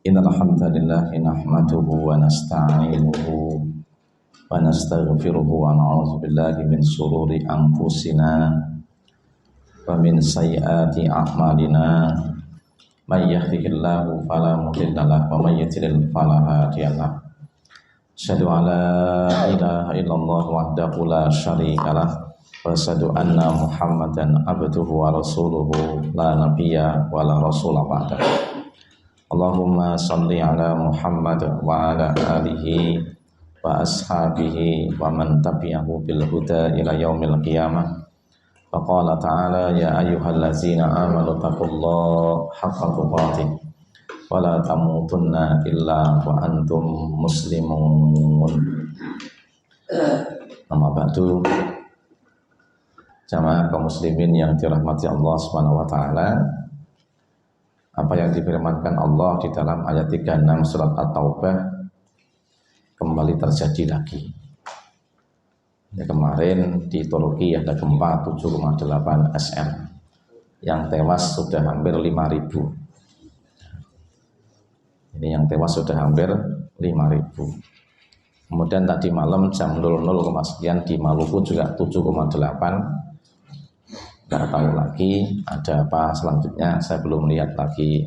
Innal hamdalillah nahmaduhu wa nasta'inuhu wa nastaghfiruhu wa na'udzu billahi min shururi anfusina wa min sayyiati a'malina. May yahdihillahu fala mudilla lahu wa may yudlil fala hadiya lahu. Asyhadu an la ilaha illallah wahdahu la syarika lah wa asyhadu anna Muhammadan abduhu wa rasuluhu la nabiyya wa la rasula ba'dahu. Allahumma salli ala Muhammad wa ala alihi wa ashabihi wa man tabi'ahu bil huda ila yaumil qiyamah. Wa qala ta'ala ya ayyuhallazina amanu taqullaha haqqa tuqatih wa la tamutunna illa wa antum muslimun. Amma ba'du. Jamaah kaum muslimin yang dirahmati Allah Subhanahu wa taala. Apa yang difirmankan Allah di dalam ayat 36 surat At-Taubah kembali terjadi lagi. Ya, kemarin di Turki ada gempa 7,8 SR yang tewas sudah hampir 5.000. Ini yang tewas sudah hampir 5.000. Kemudian tadi malam jam 00, sekian di Maluku juga 7,8. Nggak tahu lagi ada apa selanjutnya, saya belum lihat lagi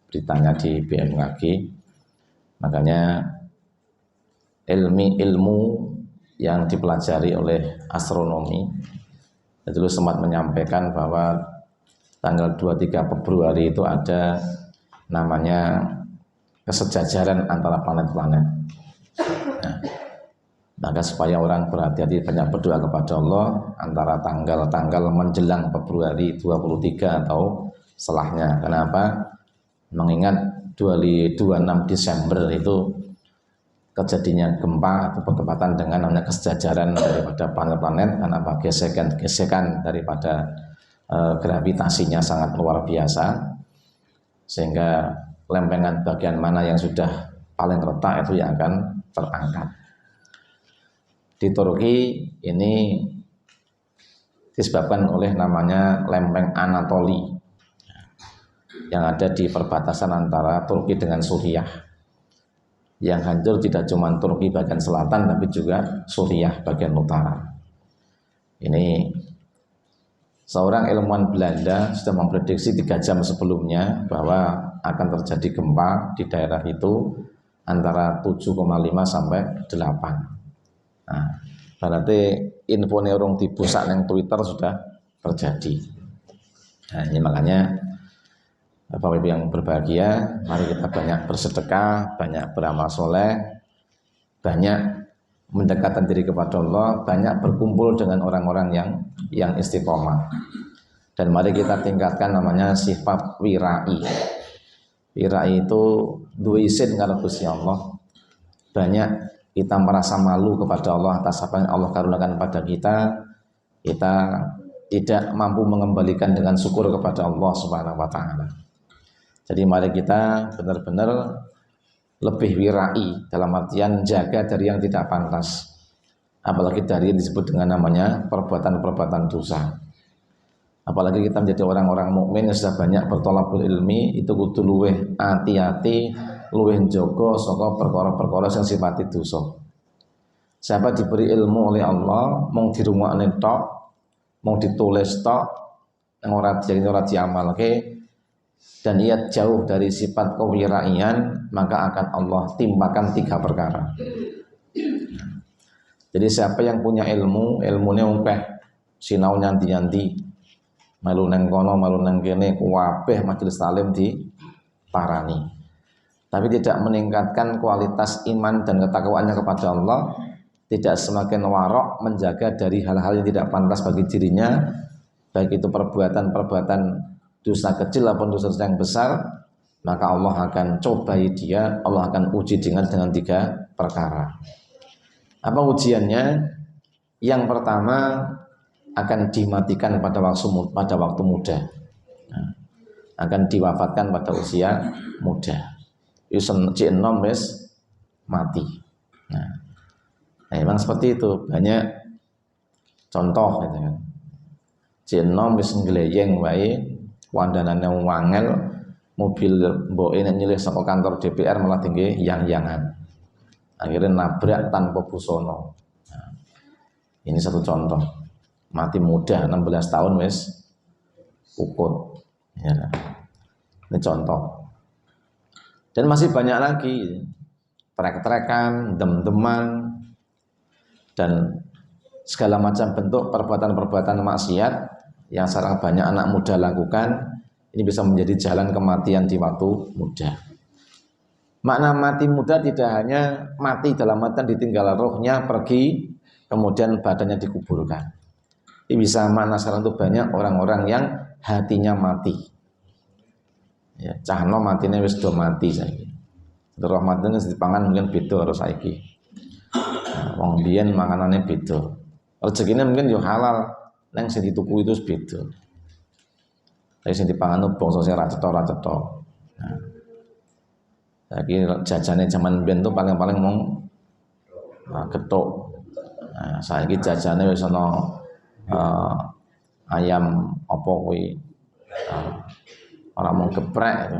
beritanya di BMKG. Makanya ilmu yang dipelajari oleh astronomi itu sempat menyampaikan bahwa tanggal 23 Februari itu ada namanya kesejajaran antara planet-planet. Nah, maka supaya orang berhati-hati, banyak berdoa kepada Allah antara tanggal-tanggal menjelang Februari 23 atau setelahnya. Kenapa? Mengingat 26 Desember itu kejadiannya gempa atau bertepatan dengan namanya kesejajaran daripada planet-planet, karena apa? Gesekan daripada gravitasinya sangat luar biasa, sehingga lempengan bagian mana yang sudah paling retak itu yang akan terangkat. Di Turki ini disebabkan oleh namanya lempeng Anatoli yang ada di perbatasan antara Turki dengan Suriah. Yang hancur tidak cuma Turki bagian selatan, tapi juga Suriah bagian utara. Ini seorang ilmuwan Belanda sudah memprediksi 3 jam sebelumnya bahwa akan terjadi gempa di daerah itu antara 7,5 sampai 8. Nah, berarti info neurong di pusat yang Twitter sudah terjadi. Nah, ini makanya Bapak Ibu yang berbahagia, mari kita banyak bersedekah, banyak beramal soleh, banyak mendekatkan diri kepada Allah, banyak berkumpul dengan orang-orang yang istiqomah. Dan mari kita tingkatkan namanya sifat wirai. Wirai itu dua isin kalau Gusti Allah. Banyak kita merasa malu kepada Allah atas apa yang Allah karuniakan pada kita. Kita tidak mampu mengembalikan dengan syukur kepada Allah Subhanahu wa taala. Jadi mari kita benar-benar lebih wirai, dalam artian jaga dari yang tidak pantas. Apalagi dari yang disebut dengan namanya perbuatan-perbuatan dosa. Apalagi kita menjadi orang-orang mukmin yang sudah banyak bertolabul ilmi, itu kudu luweh hati-hati, luweh njogo saka perkara-perkara sing sifate dosa. Siapa diberi ilmu oleh Allah, mung dirungokne tok, mung ditulis tok, ora diamalke, dan ia jauh dari sifat kewiraian, maka akan Allah timpakan 3 perkara. Jadi siapa yang punya ilmu, ilmunya umpeh sinau nyanti-nyanti, malu neng kono, malu neng kene, kabeh majelis talim di parani, tapi tidak meningkatkan kualitas iman dan ketakwaannya kepada Allah, tidak semakin warok menjaga dari hal-hal yang tidak pantas bagi dirinya, baik itu perbuatan-perbuatan dosa kecil maupun dosa yang besar, maka Allah akan cobai dia, Allah akan uji dengan 3 perkara. Apa ujiannya? Yang pertama, akan dimatikan pada waktu muda, akan diwafatkan pada usia muda. Enom wis mati. Nah, memang seperti itu, banyak contoh gitu kan. Enom wis ngleyeng wae wandanane wangel, mobil mboke nek nyilih saka kantor DPR malah tinggi yang-yangan. Akhirnya nabrak tanpa busana. Nah, ini satu contoh. Mati muda 16 tahun wis ukut. Ya. Ini contoh. Dan masih banyak lagi trek-trekan, dem-deman, dan segala macam bentuk perbuatan-perbuatan maksiat yang sekarang banyak anak muda lakukan. Ini bisa menjadi jalan kematian di waktu muda. Makna mati muda tidak hanya mati dalam artian ditinggal rohnya pergi, kemudian badannya dikuburkan. Ini bisa makna sekarang itu banyak orang-orang yang hatinya mati. Ya, cahno matine wis do mati saiki. Roh matine dipangan mungkin beda karo saiki. Wong biyen makanannya beda. Rezekine mungkin yo halal, nang sing dituku itu beda. Tapi sing dipangan itu bangsa sing ra cetha-cetha. Nah. Saiki jajane zaman biyen tuh paling-paling mung gethuk. Nah, saiki jajane wis ana ayam apa kuwi. Orang mau geprek itu.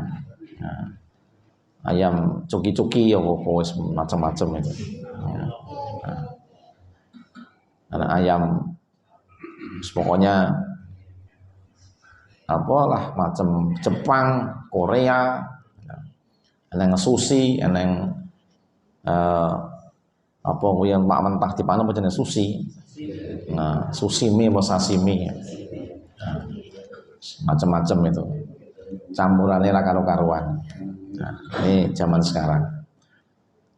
Nah, ayam cuki-cuki ya wis macam-macam itu. Nah, ayam pokoknya apalah macam Jepang, Korea, eneng sushi, eneng apa kuwi yang mak mentah dipangan apa jenis sushi. Nah, sushimi apa sashimi. Nah, macam-macam itu. Campurannya ra karo-karuan. Nah, ini zaman sekarang.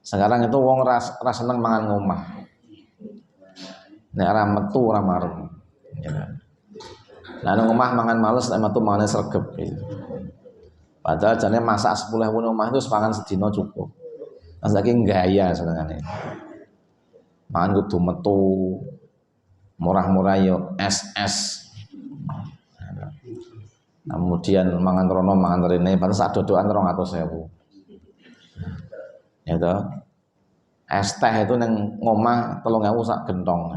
Sekarang itu wong ras seneng mangan ngomah. Nek ora metu ora marem. Ya. Nah, nang omah mangan males, nek metu mangane sregep gitu. Padahal jane masak 10.000 omah itu sepangan sedina cukup. Mas saking gaya senengane. Mangan kudu metu. Murah-murah yo SS. Kemudian mangan rono mangan rene baru sak dodokan 200.000. Ya toh. Es teh itu nang ngomah 3.000 sak gentong.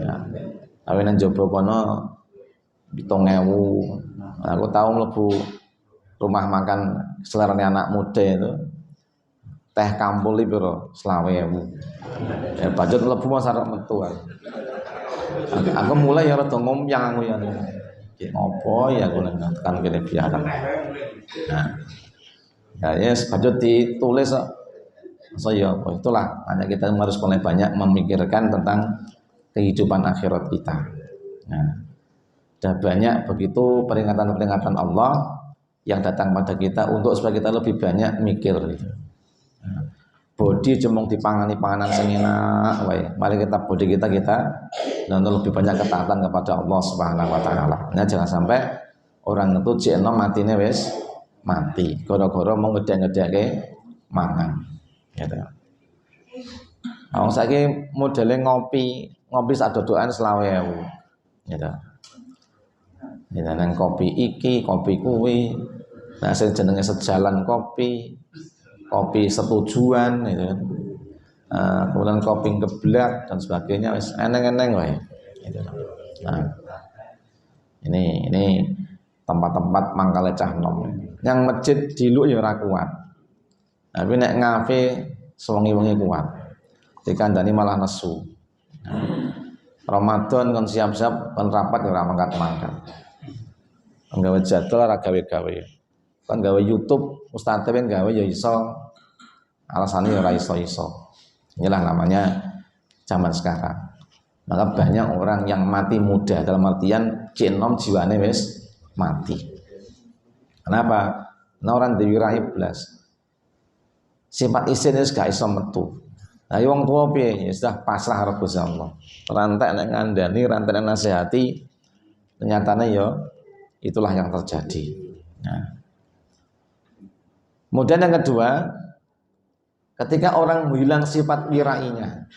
Ya. Tapi nang jaba kono 7.000. Aku tahu mlebu rumah makan selerane anak muda itu. Teh kampul iki piro? 20.000. Ya budget mlebu mos arep metu. Aku mulai ya rada ngomyang aku ya. Ngopo ya aku kan kene biarang. Nah. Ya yes, budget ditulis so ya itulah hanya kita harus mulai banyak memikirkan tentang kehidupan akhirat kita. Nah, ada banyak begitu peringatan-peringatan Allah yang datang pada kita untuk supaya kita lebih banyak mikir gitu. Nah, body cuma dipangani panganan sing enak wae. Mari kita body kita dan lebih banyak ketaatan kepada Allah Subhanahu wa taala. Nah, jangan sampai orang itu jekno matine wis mati gara-gara mau ngedek-ngedeke mangan. Gitu. Nah, saiki modele ngopi sak dodokan 20.000. Gitu. Ya nang kopi iki, kopi kuwi. Nah, sing jenenge sejalan kopi setujuan gitu. Kemudian kopi geblak dan sebagainya wis eneng-eneng wae. Gitu. Nah, ini tempat-tempat mangkale cah nom. Yang masjid diluk ya ora kuat. Tapi nek ngafe sewengi-wengi kuat. Dikandani malah nesu. Ramadan kan siap-siap kan rapat ya ora mangkat-mangkat. Nggawe jadwal ora gawe-gawe. Kan gawe YouTube, ustaz ben gawe ya iso. Alasane ya ora iso-iso. Inilah namanya zaman sekarang. Maka banyak orang yang mati muda dalam artian jenom jiwane wis mati. Kenapa? Nah, orang diwirai belas. Sifat isin wis gak iso metu. Nah, wong tua piye? Ya sudah pasrah karo Gusti Allah. Rantai nek ngandani, rantai nek nasihati, ternyatanya ya itulah yang terjadi. Nah. Kemudian yang kedua, ketika orang hilang sifat wirainya,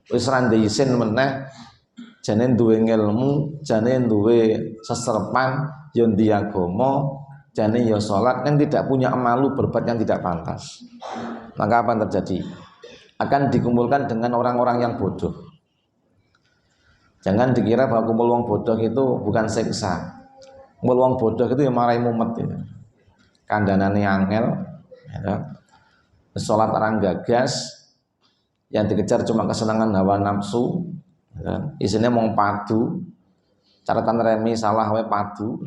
wis ra isin meneh, jane duwe ilmu, jane duwe seserpan, yo diagama, jane yo salat yang tidak punya malu berbuat yang tidak pantas. Maka apa yang terjadi? Akan dikumpulkan dengan orang-orang yang bodoh. Jangan dikira bahwa kumpul wong bodoh itu bukan siksa. Kumpul wong bodoh itu yang marahi mumet itu. Kandanane angel, ya. Sholat orang gagas, yang dikejar cuma kesenangan hawa nafsu, ya. Isinya mau padu, catatan remi salah we padu.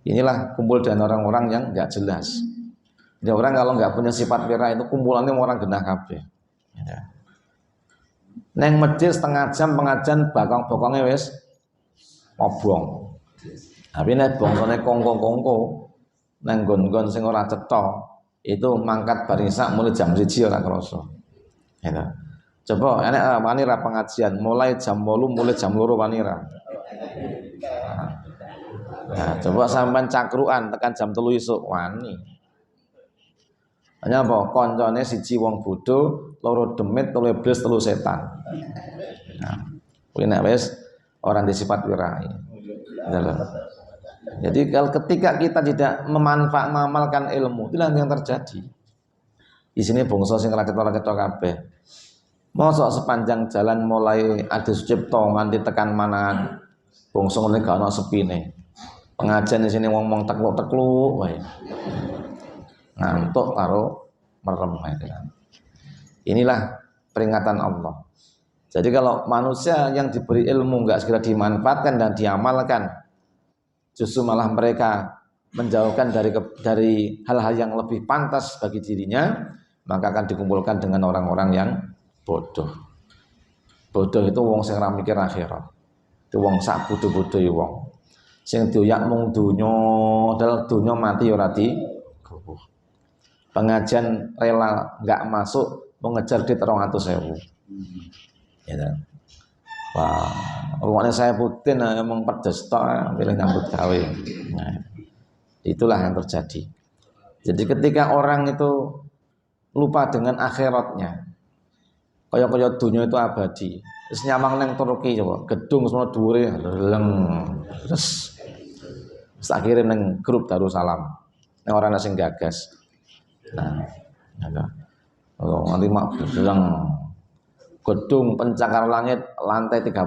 Inilah kumpul dengan orang-orang yang nggak jelas. Jadi orang kalau nggak punya sifat wira itu kumpulannya orang genah kabeh. Ya. Neng masjid setengah jam pengajian bokongnya wes obong. Tapi nek bongsone kongko-kongko neng gon-gon sing ora cetha itu mangkat barisak mulai jam 1 ora krasa. Ya. Coba enek wani ra pengajian mulai jam 8 mulai jam 2 wani ra. Nah, coba sampean cakruan tekan jam 3 isuk wani. Hanya apa? Koncone siji wong bodho, loro demit, telu iblis, telu setan. Nah, kuwi nek wis orang disifat wirai. Jadi kalau ketika kita tidak mengamalkan ilmu, itulah yang terjadi. Di sini bangsa sing rakit-rakit kabeh. Mosok sepanjang jalan mulai Adi Sucipto nganti tekan manaan bangsa ngene gak ono sepine. Pengajian di sini ngomong tekluk-tekluk wae. Ngantuk karo merem itu kan. Inilah peringatan Allah. Jadi kalau manusia yang diberi ilmu enggak segera dimanfaatkan dan diamalkan, justru malah mereka menjauhkan dari hal-hal yang lebih pantas bagi dirinya, maka akan dikumpulkan dengan orang-orang yang bodoh. Bodoh itu wong sing ora mikir akhirat. Itu wong sak bodoh-bodoh wong. Sing doyak mung donya, dal donya mati ora digowo. Pengajian rela nggak masuk mengejar duit 200.000. Ya kan? Wah, rumahnya saya Putin emang pedes tok pilih nyambut gawe. Nah, itulah yang terjadi. Jadi ketika orang itu lupa dengan akhiratnya, kaya dunia itu abadi. Terus nyamang neng Turki coba, gedung semua dhuwure leng. Terus akhirnya neng grup Darussalam. Neng orang sing gagas. Nah, kalau nanti mak bilang gedung pencakar langit lantai 35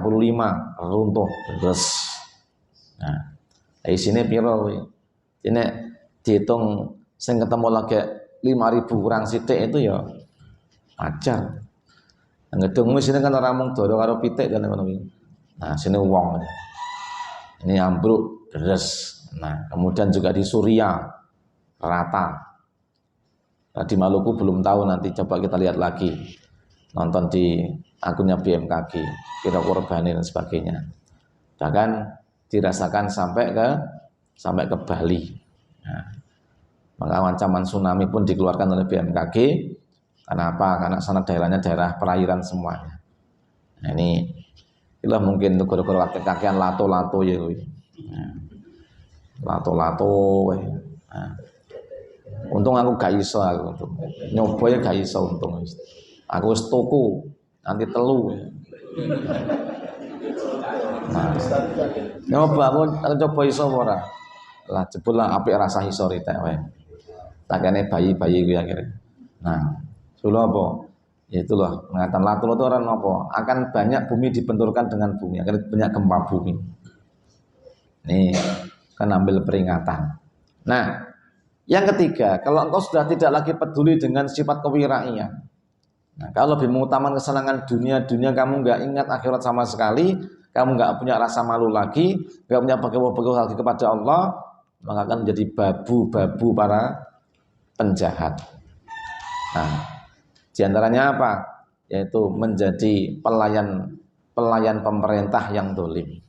runtuh terus. Nah, di sini piro? Ini dihitung sing ketemu lagi 5.000 kurang sithik itu ya ajar. Gedung wis ini kan ora mung doro karo pitik kan ngono kuwi. Nah, sini wong. Ini ambruk deres. Nah, kemudian juga di Suriah rata. Nah, di Maluku belum tahu, nanti coba kita lihat lagi, nonton di akunnya BMKG, kira korban dan sebagainya. Bahkan dirasakan sampai ke Bali. Nah, maka ancaman tsunami pun dikeluarkan oleh BMKG. Karena apa? Karena sana daerahnya daerah perairan semuanya. Nah, inilah mungkin gara-gara kakean lato-lato ya. Nah, lato-lato. Nah, untung aku gak iso aku nyoba gak iso untung. Aku wis tuku nanti telu. Nah, nyoba aku coba iso ora. Lah jebul lah apik rasa iso ritek wae. Takane bayi-bayi kuwi akhirnya. Nah, sulo apa? Ya itulah mengatakan latul itu orang apa? Akan banyak bumi dibenturkan dengan bumi, akan banyak gempa bumi. Nih kan ambil peringatan. Nah, yang ketiga, kalau engkau sudah tidak lagi peduli dengan sifat kewiraian, nah, kalau lebih mengutamakan kesenangan dunia kamu nggak ingat akhirat sama sekali, kamu nggak punya rasa malu lagi, nggak punya bagaimana lagi kepada Allah, maka akan menjadi babu-babu para penjahat. Nah, diantaranya apa? Yaitu menjadi pelayan pemerintah yang dolim.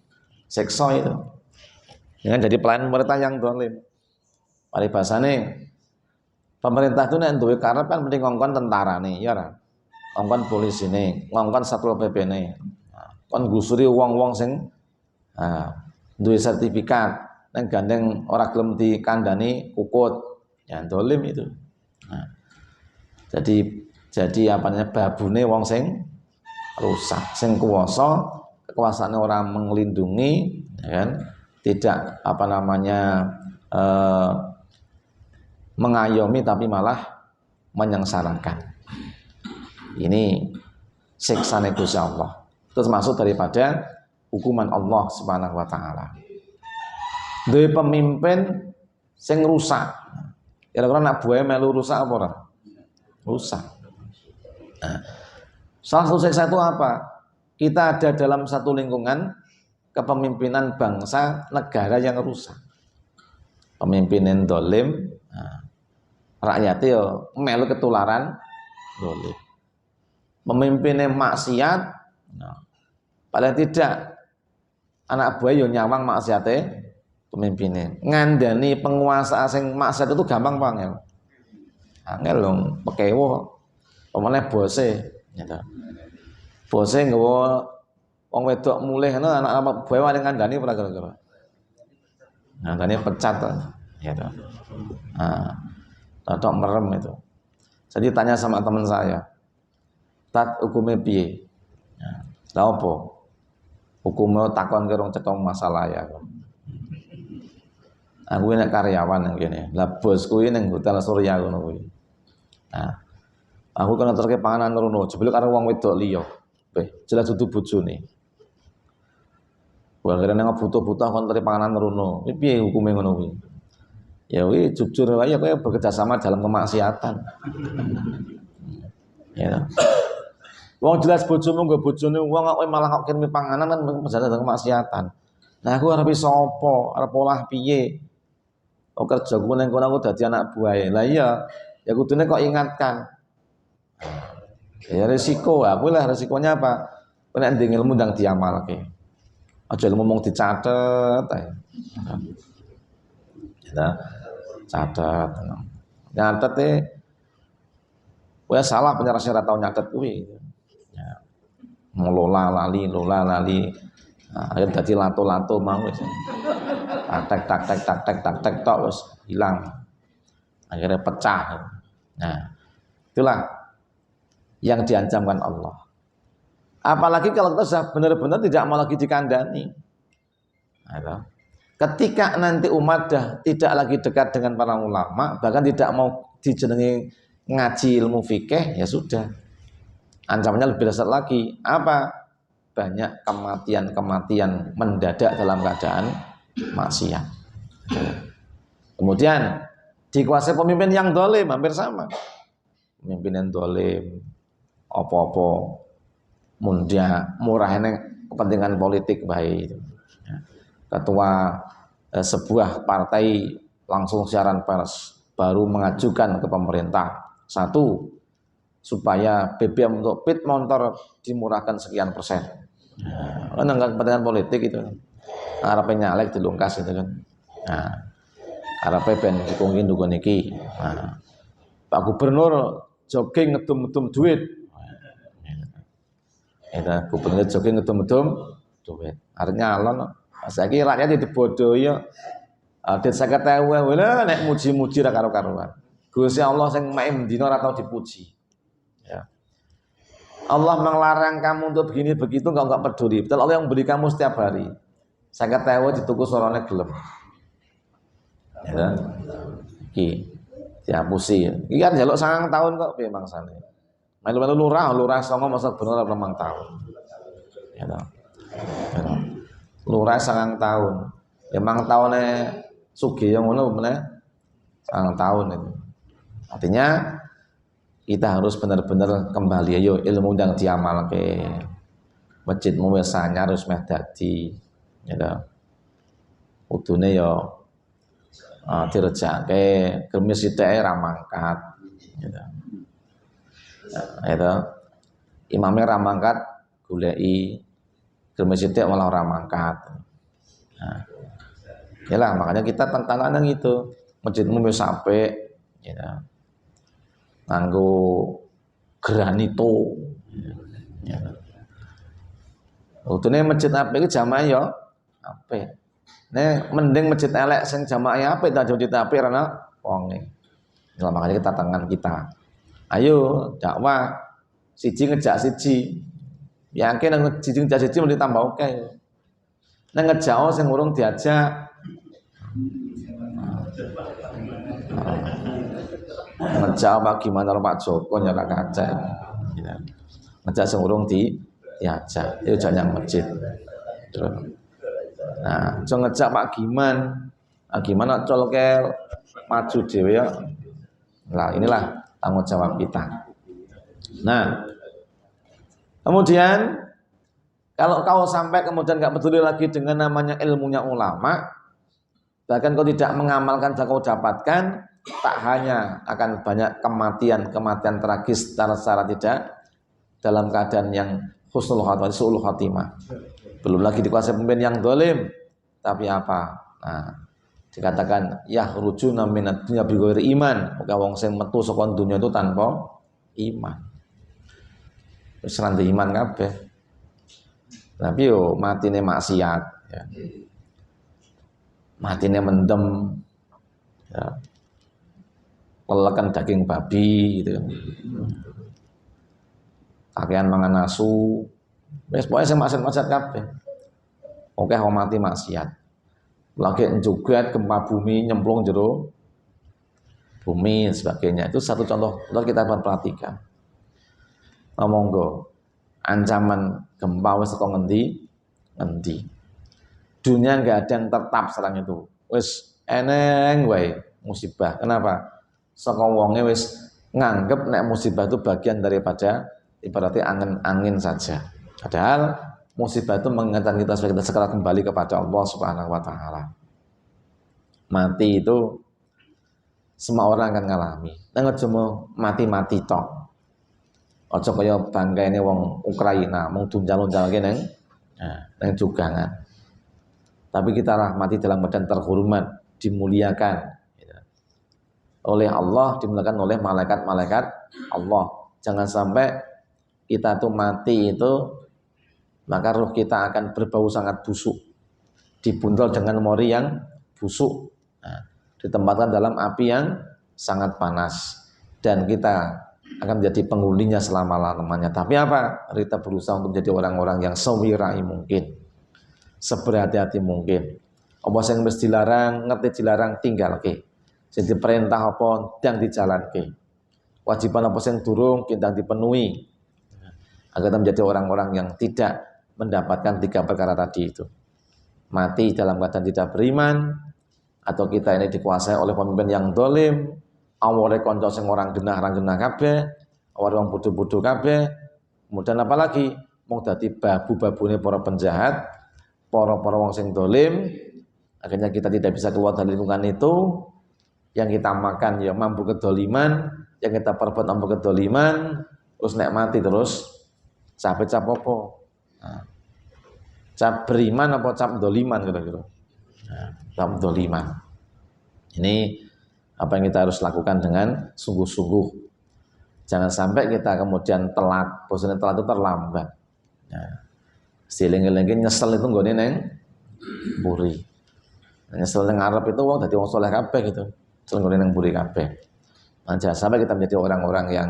Sekso itu. Dengan jadi pelayan pemerintah yang dolim. Paribasane pemerintah itu nek duwe karep kan mending ngongkon tentara nih, ya ora. Ngongkon polisi nih, ngongkon Satpol PP nih. Kon gusuri wong-wong sing duwe sertifikat, nang gandeng ora gelem dikandani kukut. Ya dolim itu. Nah, jadi apa namanya babune wong sing rusak, sing kuwasa, kekuasaane orang mengelindungi, ya kan? Tidak apa namanya mengayomi tapi malah menyengsarakan. Ini siksane Gusti Allah. Itu termasuk daripada hukuman Allah Subhanahu wa taala. Duwe pemimpin sing rusak. Kira-kira nak buaya melu rusak apa ora? Rusak. Nah, salah satu siksa itu apa? Kita ada dalam satu lingkungan kepemimpinan bangsa negara yang rusak. Pemimpinan dolim, nah, rakyatnya ya melu ketularan dolim. Pemimpinnya maksiat, nah, paling tidak anak buah yo nyawang maksiate pemimpinnya. Ngandani penguasa sing maksiat itu gampang banget. Angel dong, pekewo, pemane bose, gitu. Bose nggawa wong wedok mulih ngono anak buah wani ngandani ora kira-kira. Ngandani pecat to, gitu. Nah, tok merem itu. Jadi tanya sama teman saya, "Tat hukumnya piye?" Lah opo? Hukumnya takon ke rong cetong masalah ya. Aku ini karyawan yang gini. Lah bosku ini yang hotel Surya ngono kuwi. Nah, aku kena terke panganan rono, jebule karo wong wedok liya. Beh, jelas dudu bojone. Wong kira nang butuh-butuh kon terke panganan rono. Iki piye hukume ngono kuwi? Ya kuwi jujur wae kowe bekerja sama dalam kemaksiatan. Ya. Wong jelas bojomu nggo bojone wong kok malah kok kirimi panganan kan perjalanan kemaksiatan. Nah aku arep iso apa? Arep olah piye? Oh kerja ku ning kono aku dadi anak buahe. Lah iya, ya kudune kok ingatkan. Ya resiko, aku lah resikonya apa? Kowe nek ndek ilmu ndang diamalke. Aja ilmu mung dicatet ae. Ya, catet. Nyatet kowe salah penyerasnya ora tau nyatet kuwi. Ya. Lola lali. Nah, akhirnya jadi lato-lato mau wis. Tak tok wis hilang. Akhirnya pecah. Nah, itulah yang diancamkan Allah. Apalagi kalau kita sudah benar-benar tidak mau lagi dikandani. Nah, ketika nanti umat dah tidak lagi dekat dengan para ulama, bahkan tidak mau dijenengi ngaji ilmu fikih, ya sudah. Ancamannya lebih besar lagi. Apa? Banyak kematian mendadak dalam keadaan maksiat. Kemudian dikuasai pemimpin yang dolim, hampir sama. Pemimpin yang dolim, apa-apa mundia murah ini kepentingan politik baik. Ketua sebuah partai langsung siaran pers baru mengajukan ke pemerintah, satu, supaya BBM untuk pit motor dimurahkan sekian persen. Kan enggak kepentingan politik itu. Arepnya nyalek dilungkas itu kan. Nah, arepe ben dikongkin dugo niki. Nah, Pak Gubernur jogging ngedum-ngedum duit. Itu gubernur jogging ngedum-ngedum duit. Artinya alon. Saiki rakyat dibodohi ya. Adit 50.000 lha nek muji-muji ra karo-karuan. Gusti Allah sing mek dina ora tau dipuji. Ya. Allah melarang kamu untuk begini begitu enggak peduli. Betul Allah yang beri kamu setiap hari. 50.000 dituku sorone gelem. Ya. Iki dihapusi. Iki kan jaluk 9 tahun kok piye mangsane. Melu-melu lurah songo masa bener 9 tahun. Ya toh. Ya. Lurah 9 tahun. Emang tahunnya sugih yang ngono meneh 9 tahun itu. Artinya kita harus benar-benar kembali ayo ilmu yang diamalke. Masjidmu wis anyar harus meh dadi. Ya. Udune yo direjake, gemis sithike ra mangkat. Ya. Itu imamnya ra mangkat goleki gemis sithik malah ora mangkat. Nah, yalah makanya kita tantangan gitu. Masjidmu wis apik, ya. Nganggo granito. Ya. Utune masjid apik iki jamaah ya apik. Nek mending masjid elek sing jamaah apik ta masjid apik karena wonge. Ya makanya kita tangan kita. Ayo dakwah siji ngejak siji. Yakin nang siji ngejak siji mesti tambah oke. Nang ngejak sing urung diajak. Ngejak apa gimana Pak Joko nyala kaca. ngejak sing urung diajak. Yo jangan masjid. Nah, aja ngejak Pak Giman. Gimana colkel maju dhewe ya. Nah, inilah tanggung jawab kita. Nah, kemudian kalau kau sampai kemudian nggak peduli lagi dengan namanya ilmunya ulama, bahkan kau tidak mengamalkan yang kau dapatkan, tak hanya akan banyak kematian tragis secara tidak dalam keadaan yang husnul khatimah, su'ul khatimah. Belum lagi dikuasai pemimpin yang dolim, tapi apa? Nah, dikatakan yakhrujuna minad dunya bighairi iman, maka wong sing metu saka dunya itu tanpa iman. Wis ranti iman kabeh. Tapi yo matine maksiat ya. Matine mendem ya. Lelekan daging babi gitu. Kakean mangan asu. Wis pokoke sing maksiat-maksiat kabeh. Oke wong mati maksiat. Lagi njugat gempa bumi nyemplung jero bumi dan sebagainya. Itu satu contoh kita perhatikan. Monggo ancaman gempa wis teko ngendi. Dunia enggak ada yang tetap sekarang itu. Wis eneng wae musibah. Kenapa? Saka wonge wis nganggep nek musibah itu bagian daripada ibaratnya angin saja. Padahal musibah itu mengingatkan kita supaya kita segera kembali kepada Allah Subhanahu wa taala. Mati itu semua orang akan ngalami. Nang aja mati-mati tok. Aja kaya bangkaine wong Ukraina mung dunjal-dunjal kene nang jugangan. Tapi kita mati dalam badan terhormat, dimuliakan oleh Allah, dimuliakan oleh malaikat-malaikat Allah. Jangan sampai kita tuh mati itu maka ruh kita akan berbau sangat busuk, dibuntel dengan mori yang busuk, ditempatkan dalam api yang sangat panas, dan kita akan menjadi penghuninya selama-lamanya. Tapi apa? Kita berusaha untuk menjadi orang-orang yang sewirai mungkin, seberhati-hati mungkin. Apa yang mesti dilarang, ngerti dilarang, tinggal ke. Jadi perintah apa yang dijalankan. Wajiban apa yang durung kita dipenuhi. Agar kita menjadi orang-orang yang tidak mendapatkan tiga perkara tadi itu. Mati dalam keadaan tidak beriman, atau kita ini dikuasai oleh pemimpin yang dolim, awale konco sing orang genah kabeh, orang bodoh-bodoh kabeh. Kemudian apalagi mau dadi babu-babune para penjahat, para wong sing dolim, akhirnya kita tidak bisa keluar dari lingkungan itu. Yang kita makan ya mampu kedoliman, yang kita perbuat mampu kedoliman, terus nek mati terus capek apa? Nah, cap beriman apa cap doliman kira-kira? Nah, cap doliman. Ini apa yang kita harus lakukan dengan sungguh-sungguh. Jangan sampai kita kemudian telat. Bosannya telat itu terlambat. Nah, siling-lingin nyesel itu nggone neng buri. Nyesel neng Arab itu wong dadi wong saleh kabeh gitu. Nyesel nggone neng buri kabeh. Nah, jangan sampai kita menjadi orang-orang yang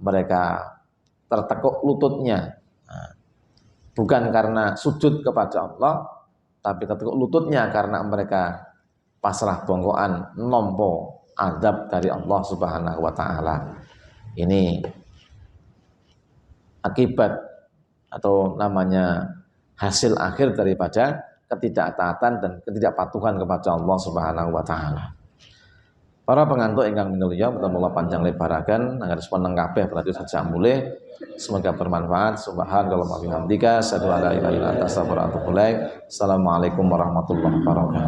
mereka tertekuk lututnya. Nah, bukan karena sujud kepada Allah, tapi tertekuk lututnya karena mereka pasrah bongkoan nompo adab dari Allah Subhanahu wa taala. Ini akibat atau namanya hasil akhir daripada ketidaktaatan dan ketidakpatuhan kepada Allah Subhanahu wa taala. Para pengantuk ingkang minulya, mudah-mudahan panjang lebaraken agar sepaneng kabeh berarti saja mulih. Semoga bermanfaat. Subhanallah wa bihamdika, asyhadu an la ilaha illa anta, astaghfiruka wa atubu ilaik. Assalamualaikum warahmatullahi wabarakatuh.